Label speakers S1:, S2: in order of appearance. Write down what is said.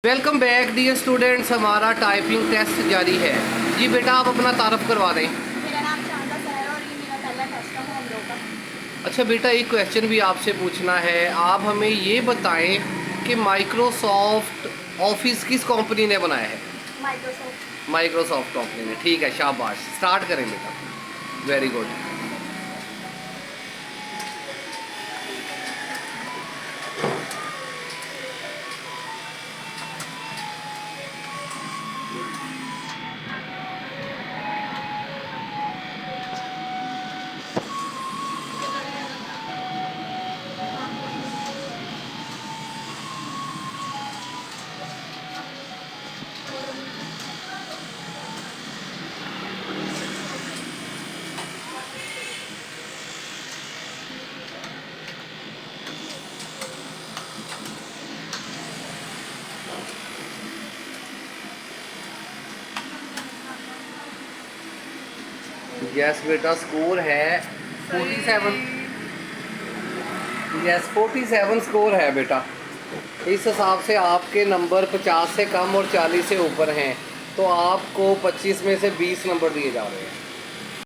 S1: Welcome back dear students, हमारा typing test जारी है। जी बेटा, आप अपना तारफ़ करवा दें।
S2: मेरा नाम शांता सर है और ये मेरा पहला टेस्ट है होम लो का।
S1: अच्छा बेटा, एक क्वेश्चन भी आपसे पूछना है। आप हमें ये बताएं कि माइक्रोसॉफ्ट ऑफिस किस कंपनी ने बनाया है?
S2: माइक्रोसॉफ्ट।
S1: माइक्रोसॉफ्ट कंपनी ने। ठीक है, शाबाश। स्टार्ट करें बेटा। Very good. यस बेटा, स्कोर है 47। यस, 47 स्कोर है बेटा। इस हिसाब से आपके नंबर 50 से कम और 40 से ऊपर हैं, तो आपको 25 में से 20 नंबर दिए जा रहे हैं।